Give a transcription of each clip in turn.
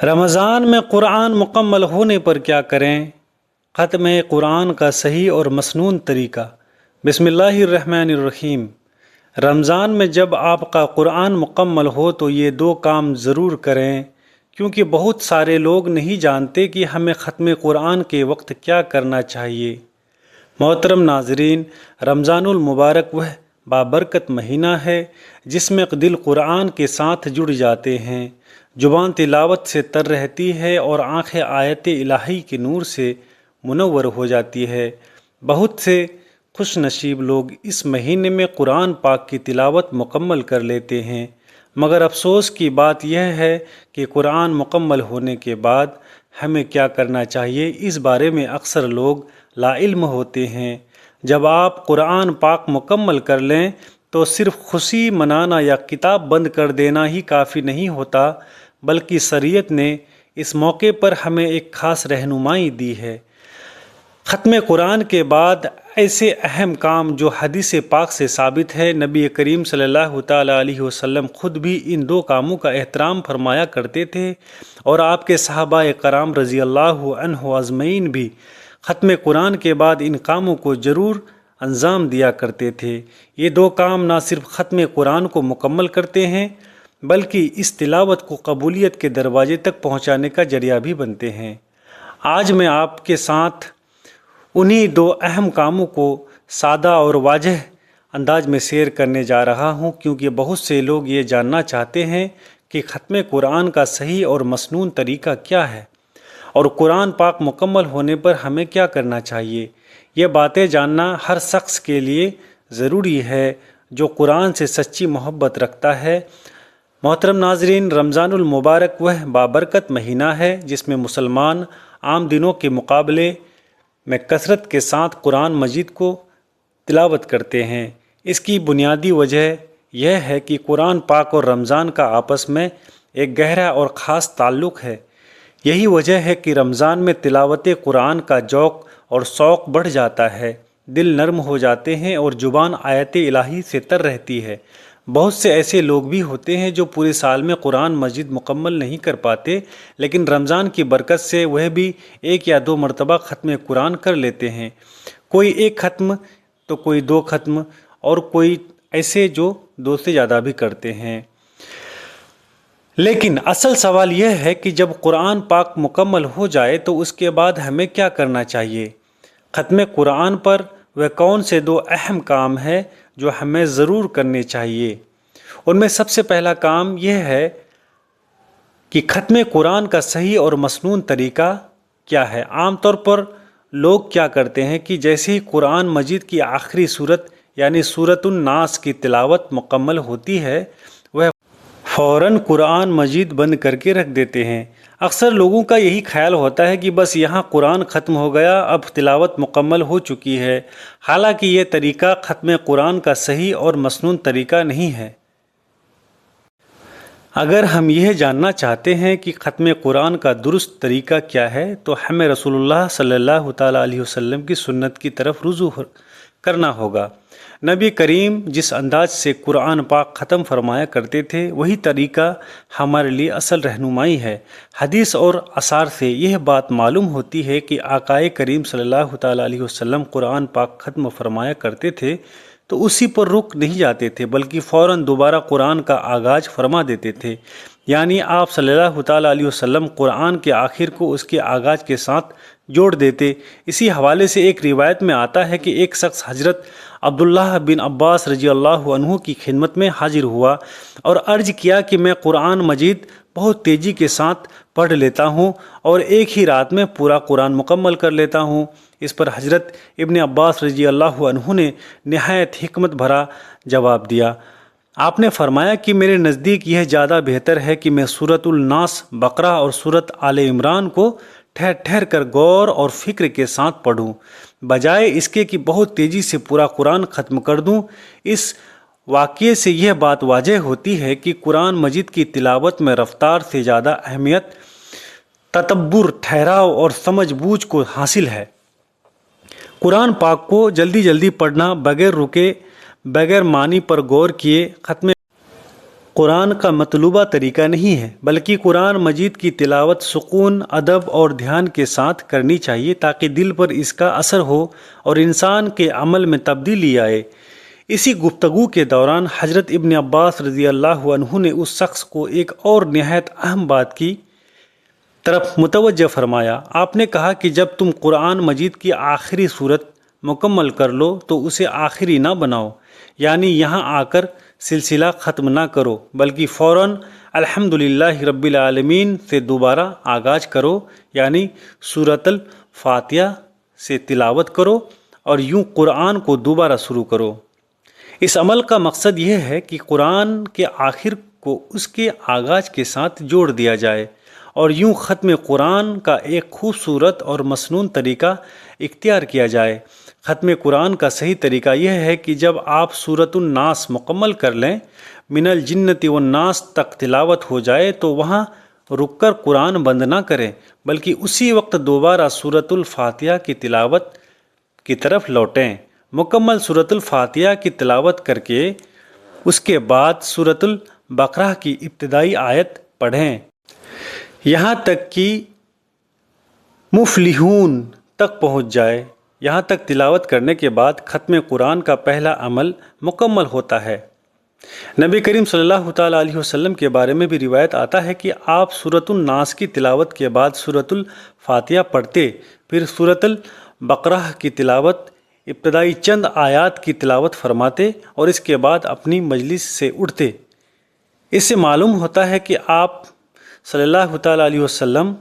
رمضان میں قرآن مکمل ہونے پر کیا کریں؟ ختم قرآن کا صحیح اور مسنون طریقہ۔ بسم اللہ الرحمن الرحیم۔ رمضان میں جب آپ کا قرآن مکمل ہو تو یہ دو کام ضرور کریں، کیونکہ بہت سارے لوگ نہیں جانتے کہ ہمیں ختم قرآن کے وقت کیا کرنا چاہیے۔ محترم ناظرین، رمضان المبارک وہ بابرکت مہینہ ہے جس میں دل قرآن کے ساتھ جڑ جاتے ہیں، زبان تلاوت سے تر رہتی ہے اور آنکھیں آیت الہی کے نور سے منور ہو جاتی ہے۔ بہت سے خوش نصیب لوگ اس مہینے میں قرآن پاک کی تلاوت مکمل کر لیتے ہیں، مگر افسوس کی بات یہ ہے کہ قرآن مکمل ہونے کے بعد ہمیں کیا کرنا چاہیے اس بارے میں اکثر لوگ لا علم ہوتے ہیں۔ جب آپ قرآن پاک مکمل کر لیں تو صرف خوشی منانا یا کتاب بند کر دینا ہی کافی نہیں ہوتا، بلکہ شریعت نے اس موقع پر ہمیں ایک خاص رہنمائی دی ہے۔ ختم قرآن کے بعد ایسے اہم کام جو حدیث پاک سے ثابت ہے، نبی کریم صلی اللہ تعالیٰ علیہ وسلم خود بھی ان دو کاموں کا احترام فرمایا کرتے تھے، اور آپ کے صحابہ کرام رضی اللہ عنہ اجمعین بھی ختم قرآن کے بعد ان کاموں کو ضرور انجام دیا کرتے تھے۔ یہ دو کام نہ صرف ختم قرآن کو مکمل کرتے ہیں بلکہ اس تلاوت کو قبولیت کے دروازے تک پہنچانے کا ذریعہ بھی بنتے ہیں۔ آج میں آپ کے ساتھ انہی دو اہم کاموں کو سادہ اور واضح انداز میں شیئر کرنے جا رہا ہوں، کیونکہ بہت سے لوگ یہ جاننا چاہتے ہیں کہ ختم قرآن کا صحیح اور مسنون طریقہ کیا ہے، اور قرآن پاک مکمل ہونے پر ہمیں کیا کرنا چاہیے۔ یہ باتیں جاننا ہر شخص کے لیے ضروری ہے جو قرآن سے سچی محبت رکھتا ہے۔ محترم ناظرین، رمضان المبارک وہ بابرکت مہینہ ہے جس میں مسلمان عام دنوں کے مقابلے میں کثرت کے ساتھ قرآن مجید کو تلاوت کرتے ہیں۔ اس کی بنیادی وجہ یہ ہے کہ قرآن پاک اور رمضان کا آپس میں ایک گہرا اور خاص تعلق ہے۔ یہی وجہ ہے کہ رمضان میں تلاوت قرآن کا ذوق اور شوق بڑھ جاتا ہے، دل نرم ہو جاتے ہیں اور زبان آیت الہی سے تر رہتی ہے۔ بہت سے ایسے لوگ بھی ہوتے ہیں جو پورے سال میں قرآن مجید مکمل نہیں کر پاتے، لیکن رمضان کی برکت سے وہ بھی ایک یا دو مرتبہ ختم قرآن کر لیتے ہیں۔ کوئی ایک ختم تو کوئی دو ختم، اور کوئی ایسے جو دو سے زیادہ بھی کرتے ہیں۔ لیکن اصل سوال یہ ہے کہ جب قرآن پاک مکمل ہو جائے تو اس کے بعد ہمیں کیا کرنا چاہیے۔ ختم قرآن پر وہ کون سے دو اہم کام ہیں جو ہمیں ضرور کرنے چاہیے۔ ان میں سب سے پہلا کام یہ ہے کہ ختم قرآن کا صحیح اور مسنون طریقہ کیا ہے۔ عام طور پر لوگ کیا کرتے ہیں کہ جیسے ہی قرآن مجید کی آخری سورت یعنی سورۃ الناس کی تلاوت مکمل ہوتی ہے، وہ فوراً قرآن مجید بند کر کے رکھ دیتے ہیں۔ اکثر لوگوں کا یہی خیال ہوتا ہے کہ بس یہاں قرآن ختم ہو گیا، اب تلاوت مکمل ہو چکی ہے، حالانکہ یہ طریقہ ختم قرآن کا صحیح اور مسنون طریقہ نہیں ہے۔ اگر ہم یہ جاننا چاہتے ہیں کہ ختم قرآن کا درست طریقہ کیا ہے تو ہمیں رسول اللہ صلی اللہ تعالیٰ علیہ وسلم کی سنت کی طرف رجوع کرنا ہوگا۔ نبی کریم جس انداز سے قرآن پاک ختم فرمایا کرتے تھے وہی طریقہ ہمارے لیے اصل رہنمائی ہے۔ حدیث اور آثار سے یہ بات معلوم ہوتی ہے کہ آقائے کریم صلی اللہ تعالیٰ علیہ وسلم قرآن پاک ختم فرمایا کرتے تھے تو اسی پر رک نہیں جاتے تھے، بلکہ فوراً دوبارہ قرآن کا آغاز فرما دیتے تھے۔ یعنی آپ صلی اللہ تعالیٰ علیہ وسلم قرآن کے آخر کو اس کے آغاز کے ساتھ جوڑ دیتے۔ اسی حوالے سے ایک روایت میں آتا ہے کہ ایک شخص حضرت عبداللہ بن عباس رضی اللہ عنہ کی خدمت میں حاضر ہوا اور عرض کیا کہ میں قرآن مجید بہت تیزی کے ساتھ پڑھ لیتا ہوں اور ایک ہی رات میں پورا قرآن مکمل کر لیتا ہوں۔ اس پر حضرت ابن عباس رضی اللہ عنہ نے نہایت حکمت بھرا جواب دیا۔ آپ نے فرمایا کہ میرے نزدیک یہ زیادہ بہتر ہے کہ میں سورۃ الناس، بقرہ اور سورۃ آل عمران کو ٹھہر ٹھہر کر غور اور فکر کے ساتھ پڑھوں، بجائے اس کے کہ بہت تیزی سے پورا قرآن ختم کر دوں۔ اس واقعے سے یہ بات واضح ہوتی ہے کہ قرآن مجید کی تلاوت میں رفتار سے زیادہ اہمیت تدبر، ٹھہراؤ اور سمجھ بوجھ کو حاصل ہے۔ قرآن پاک کو جلدی جلدی پڑھنا، بغیر رکے، بغیر معنی پر غور کیے، ختم قرآن کا مطلوبہ طریقہ نہیں ہے، بلکہ قرآن مجید کی تلاوت سکون، ادب اور دھیان کے ساتھ کرنی چاہیے تاکہ دل پر اس کا اثر ہو اور انسان کے عمل میں تبدیلی آئے۔ اسی گفتگو کے دوران حضرت ابن عباس رضی اللہ عنہ نے اس شخص کو ایک اور نہایت اہم بات کی طرف متوجہ فرمایا۔ آپ نے کہا کہ جب تم قرآن مجید کی آخری صورت مکمل کر لو تو اسے آخری نہ بناؤ، یعنی یہاں آ کر سلسلہ ختم نہ کرو، بلکہ فوراً الحمدللہ رب العالمین سے دوبارہ آغاز کرو، یعنی سورۃ الفاتحہ سے تلاوت کرو اور یوں قرآن کو دوبارہ شروع کرو۔ اس عمل کا مقصد یہ ہے کہ قرآن کے آخر کو اس کے آغاز کے ساتھ جوڑ دیا جائے اور یوں ختم قرآن کا ایک خوبصورت اور مسنون طریقہ اختیار کیا جائے۔ ختم قرآن کا صحیح طریقہ یہ ہے کہ جب آپ سورۃ الناس مکمل کر لیں، من الجنۃ والناس تک تلاوت ہو جائے تو وہاں رک کر قرآن بند نہ کریں، بلکہ اسی وقت دوبارہ سورۃ الفاتحہ کی تلاوت کی طرف لوٹیں۔ مکمل سورۃ الفاتحہ کی تلاوت کر کے اس کے بعد سورۃ البقرہ کی ابتدائی آیت پڑھیں یہاں تک کہ مفلحون تک پہنچ جائے۔ یہاں تک تلاوت کرنے کے بعد ختم قرآن کا پہلا عمل مکمل ہوتا ہے۔ نبی کریم صلی اللہ تعالیٰ علیہ وسلم کے بارے میں بھی روایت آتا ہے کہ آپ سورۃ الناس کی تلاوت کے بعد سورۃ الفاتحہ پڑھتے، پھر سورۃ البقرہ کی تلاوت، ابتدائی چند آیات کی تلاوت فرماتے اور اس کے بعد اپنی مجلس سے اٹھتے۔ اس سے معلوم ہوتا ہے کہ آپ صلی اللہ تعالیٰ علیہ وسلم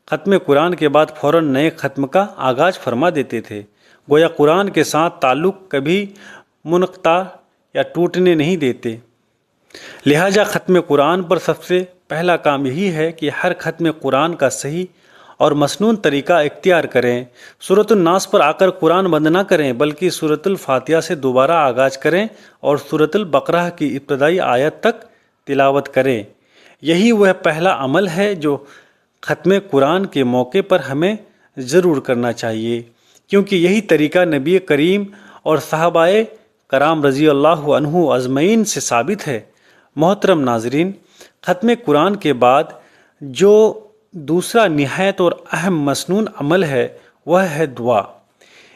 ختم قرآن کے بعد فوراً نئے ختم کا آغاز فرما دیتے تھے، گویا قرآن کے ساتھ تعلق کبھی منقطع یا ٹوٹنے نہیں دیتے۔ لہٰذا ختم قرآن پر سب سے پہلا کام یہی ہے کہ ہر ختم قرآن کا صحیح اور مسنون طریقہ اختیار کریں۔ سورۃ الناس پر آ کر قرآن بند نہ کریں، بلکہ سورۃ الفاتحہ سے دوبارہ آغاز کریں اور سورۃ البقرہ کی ابتدائی آیت تک تلاوت کریں۔ یہی وہ پہلا عمل ہے جو ختم قرآن کے موقع پر ہمیں ضرور کرنا چاہیے، کیونکہ یہی طریقہ نبی کریم اور صحابہ کرام رضی اللہ عنہ اجمعین سے ثابت ہے۔ محترم ناظرین، ختم قرآن کے بعد جو دوسرا نہایت اور اہم مسنون عمل ہے وہ ہے دعا۔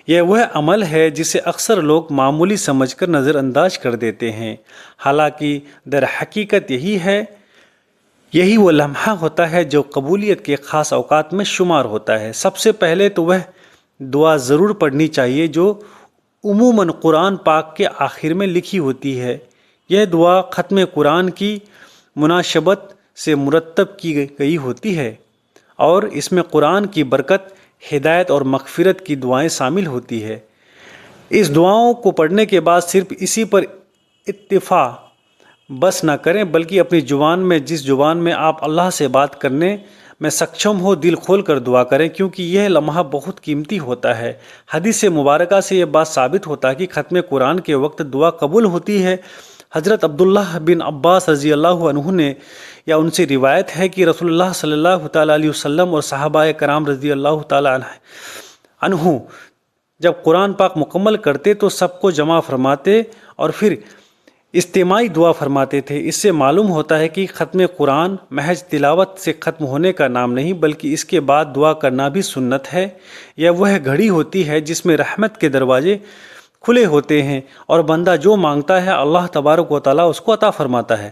یہ وہ عمل ہے جسے اکثر لوگ معمولی سمجھ کر نظر انداز کر دیتے ہیں، حالانکہ در حقیقت یہی وہ لمحہ ہوتا ہے جو قبولیت کے خاص اوقات میں شمار ہوتا ہے۔ سب سے پہلے تو وہ دعا ضرور پڑھنی چاہیے جو عموماً قرآن پاک کے آخر میں لکھی ہوتی ہے۔ یہ دعا ختم قرآن کی مناسبت سے مرتب کی گئی ہوتی ہے اور اس میں قرآن کی برکت، ہدایت اور مغفرت کی دعائیں شامل ہوتی ہے۔ اس دعاؤں کو پڑھنے کے بعد صرف اسی پر اکتفا بس نہ کریں، بلکہ اپنی زبان میں، جس زبان میں آپ اللہ سے بات کرنے میں سکچم ہو، دل کھول کر دعا کریں، کیونکہ یہ لمحہ بہت قیمتی ہوتا ہے۔ حدیث مبارکہ سے یہ بات ثابت ہوتا ہے کہ ختم قرآن کے وقت دعا قبول ہوتی ہے۔ حضرت عبداللہ بن عباس رضی اللہ عنہ نے یا ان سے روایت ہے کہ رسول اللہ صلی اللہ تعالیٰ علیہ وسلم اور صحابہ کرام رضی اللہ تعالیٰ عنہ جب قرآن پاک مکمل کرتے تو سب کو جمع فرماتے اور پھر اجتماعی دعا فرماتے تھے۔ اس سے معلوم ہوتا ہے کہ ختم قرآن محض تلاوت سے ختم ہونے کا نام نہیں، بلکہ اس کے بعد دعا کرنا بھی سنت ہے۔ یہ وہ گھڑی ہوتی ہے جس میں رحمت کے دروازے کھلے ہوتے ہیں اور بندہ جو مانگتا ہے اللہ تبارک و تعالیٰ اس کو عطا فرماتا ہے۔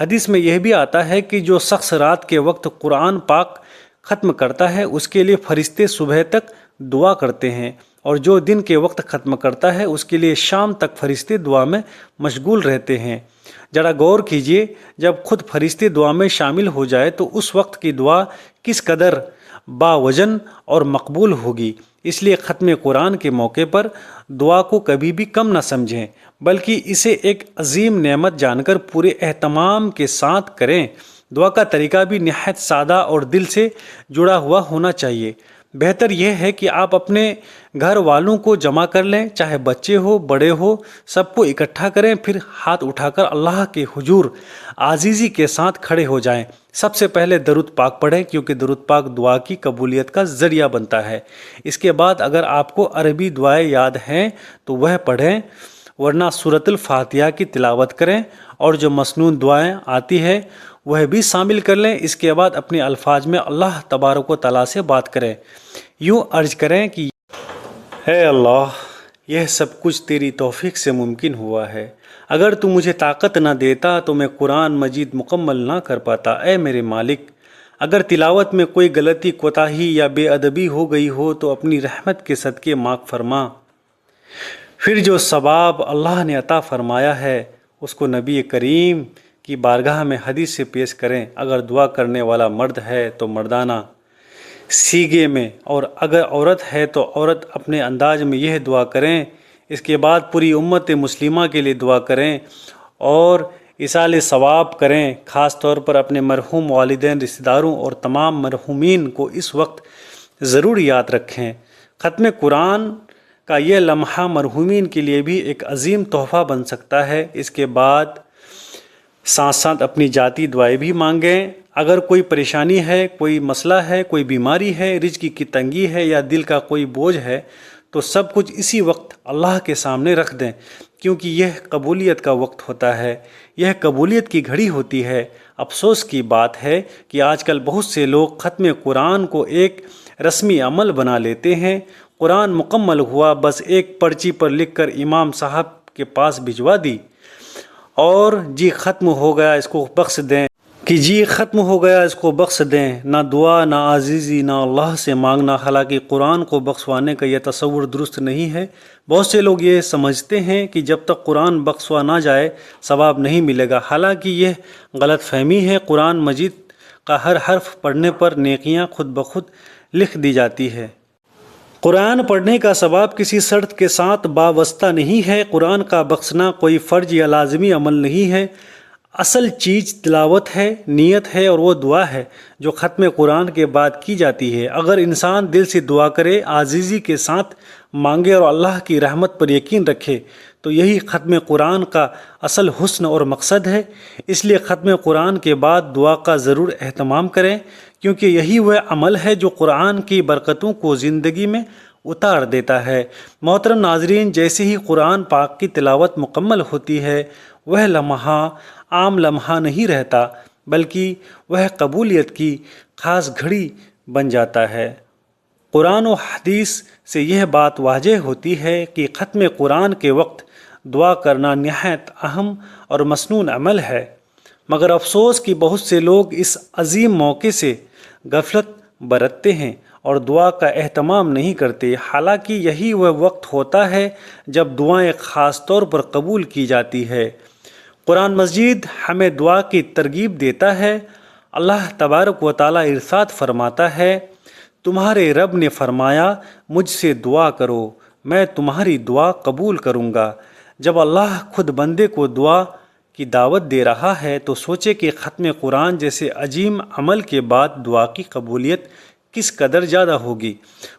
حدیث میں یہ بھی آتا ہے کہ جو شخص رات کے وقت قرآن پاک ختم کرتا ہے اس کے لیے فرشتے صبح تک دعا کرتے ہیں، اور جو دن کے وقت ختم کرتا ہے اس کے لیے شام تک فرشتے دعا میں مشغول رہتے ہیں۔ ذرا غور کیجئے، جب خود فرشتے دعا میں شامل ہو جائے تو اس وقت کی دعا کس قدر باوزن اور مقبول ہوگی۔ اس لیے ختم قرآن کے موقع پر دعا کو کبھی بھی کم نہ سمجھیں، بلکہ اسے ایک عظیم نعمت جان کر پورے اہتمام کے ساتھ کریں۔ دعا کا طریقہ بھی نہایت سادہ اور دل سے جڑا ہوا ہونا چاہیے۔ بہتر یہ ہے کہ آپ اپنے گھر والوں کو جمع کر لیں، چاہے بچے ہو بڑے ہو، سب کو اکٹھا کریں، پھر ہاتھ اٹھا کر اللہ کے حضور عاجزی کے ساتھ کھڑے ہو جائیں۔ سب سے پہلے درود پاک پڑھیں، کیونکہ درود پاک دعا کی قبولیت کا ذریعہ بنتا ہے۔ اس کے بعد اگر آپ کو عربی دعائیں یاد ہیں تو وہ پڑھیں، ورنہ سورۃ الفاتحہ کی تلاوت کریں اور جو مسنون دعائیں آتی ہے وہ بھی شامل کر لیں۔ اس کے بعد اپنے الفاظ میں اللہ تبارک و تعالیٰ سے بات کریں، یوں عرض کریں کہ اے اللہ، یہ سب کچھ تیری توفیق سے ممکن ہوا ہے، اگر تو مجھے طاقت نہ دیتا تو میں قرآن مجید مکمل نہ کر پاتا۔ اے میرے مالک، اگر تلاوت میں کوئی غلطی، کوتاہی یا بے ادبی ہو گئی ہو تو اپنی رحمت کے صدقے معاف فرما۔ پھر جو ثواب اللہ نے عطا فرمایا ہے اس کو نبی کریم کی بارگاہ میں حدیث سے پیش کریں۔ اگر دعا کرنے والا مرد ہے تو مردانہ سیغے میں، اور اگر عورت ہے تو عورت اپنے انداز میں یہ دعا کریں۔ اس کے بعد پوری امت مسلمہ کے لیے دعا کریں اور ایصال ثواب کریں۔ خاص طور پر اپنے مرحوم والدین، رشتہ داروں اور تمام مرحومین کو اس وقت ضرور یاد رکھیں۔ ختم قرآن کا یہ لمحہ مرحومین کے لیے بھی ایک عظیم تحفہ بن سکتا ہے۔ اس کے بعد ساتھ ساتھ اپنی ذاتی دعائیں بھی مانگیں۔ اگر کوئی پریشانی ہے، کوئی مسئلہ ہے، کوئی بیماری ہے، رزق کی تنگی ہے یا دل کا کوئی بوجھ ہے تو سب کچھ اسی وقت اللہ کے سامنے رکھ دیں، کیونکہ یہ قبولیت کا وقت ہوتا ہے، یہ قبولیت کی گھڑی ہوتی ہے۔ افسوس کی بات ہے کہ آج کل بہت سے لوگ ختم قرآن کو ایک رسمی عمل بنا لیتے ہیں۔ قرآن مکمل ہوا، بس ایک پرچی پر لکھ کر امام صاحب کے پاس بھجوا دی اور جی ختم ہو گیا اس کو بخش دیں، ختم ہو گیا اس کو بخش دیں۔ نہ دعا، نہ عزیزی، نہ اللہ سے مانگنا۔ حالانکہ قرآن کو بخشوانے کا یہ تصور درست نہیں ہے۔ بہت سے لوگ یہ سمجھتے ہیں کہ جب تک قرآن بخشوا نہ جائے ثواب نہیں ملے گا، حالانکہ یہ غلط فہمی ہے۔ قرآن مجید کا ہر حرف پڑھنے پر نیکیاں خود بخود لکھ دی جاتی ہے۔ قرآن پڑھنے کا ثواب کسی شرط کے ساتھ وابستہ نہیں ہے۔ قرآن کا بخشنا کوئی فرض یا لازمی عمل نہیں ہے۔ اصل چیز تلاوت ہے، نیت ہے اور وہ دعا ہے جو ختم قرآن کے بعد کی جاتی ہے۔ اگر انسان دل سے دعا کرے، عاجزی کے ساتھ مانگے اور اللہ کی رحمت پر یقین رکھے تو یہی ختم قرآن کا اصل حسن اور مقصد ہے۔ اس لیے ختم قرآن کے بعد دعا کا ضرور اہتمام کریں، کیونکہ یہی وہ عمل ہے جو قرآن کی برکتوں کو زندگی میں اتار دیتا ہے۔ محترم ناظرین، جیسے ہی قرآن پاک کی تلاوت مکمل ہوتی ہے، وہ لمحہ عام لمحہ نہیں رہتا، بلکہ وہ قبولیت کی خاص گھڑی بن جاتا ہے۔ قرآن و حدیث سے یہ بات واضح ہوتی ہے کہ ختم قرآن کے وقت دعا کرنا نہایت اہم اور مسنون عمل ہے، مگر افسوس کہ بہت سے لوگ اس عظیم موقع سے غفلت برتتے ہیں اور دعا کا اہتمام نہیں کرتے۔ حالانکہ یہی وہ وقت ہوتا ہے جب دعائیں خاص طور پر قبول کی جاتی ہے۔ قرآن مجید ہمیں دعا کی ترغیب دیتا ہے۔ اللہ تبارک و تعالیٰ ارشاد فرماتا ہے، تمہارے رب نے فرمایا مجھ سے دعا کرو، میں تمہاری دعا قبول کروں گا۔ جب اللہ خود بندے کو دعا کی دعوت دے رہا ہے تو سوچے کہ ختم قرآن جیسے عظیم عمل کے بعد دعا کی قبولیت کس قدر زیادہ ہوگی۔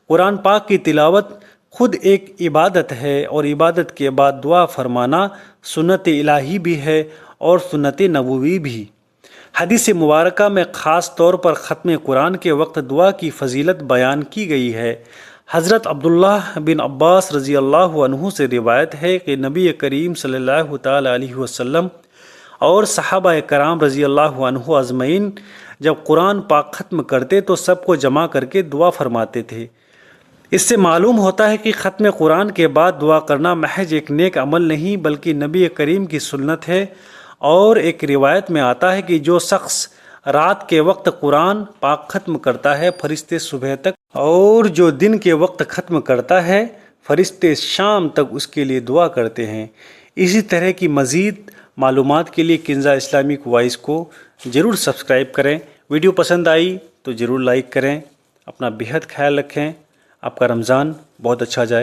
قرآن پاک کی تلاوت خود ایک عبادت ہے اور عبادت کے بعد دعا فرمانا سنت الہی بھی ہے اور سنت نبوی بھی۔ حدیث مبارکہ میں خاص طور پر ختم قرآن کے وقت دعا کی فضیلت بیان کی گئی ہے۔ حضرت عبداللہ بن عباس رضی اللہ عنہ سے روایت ہے کہ نبی کریم صلی اللہ تعالی علیہ وسلم اور صحابہ کرام رضی اللہ عنہ اجمعین جب قرآن پاک ختم کرتے تو سب کو جمع کر کے دعا فرماتے تھے۔ اس سے معلوم ہوتا ہے کہ ختم قرآن کے بعد دعا کرنا محض ایک نیک عمل نہیں بلکہ نبی کریم کی سنت ہے۔ اور ایک روایت میں آتا ہے کہ جو شخص رات کے وقت قرآن پاک ختم کرتا ہے فرشتے صبح تک، اور جو دن کے وقت ختم کرتا ہے فرشتے شام تک اس کے لیے دعا کرتے ہیں۔ اسی طرح کی مزید معلومات کے لیے کنزہ اسلامک وائس کو ضرور سبسکرائب کریں۔ ویڈیو پسند آئی تو ضرور لائک کریں۔ اپنا بہت خیال رکھیں۔ آپ کا رمضان بہت اچھا جائے۔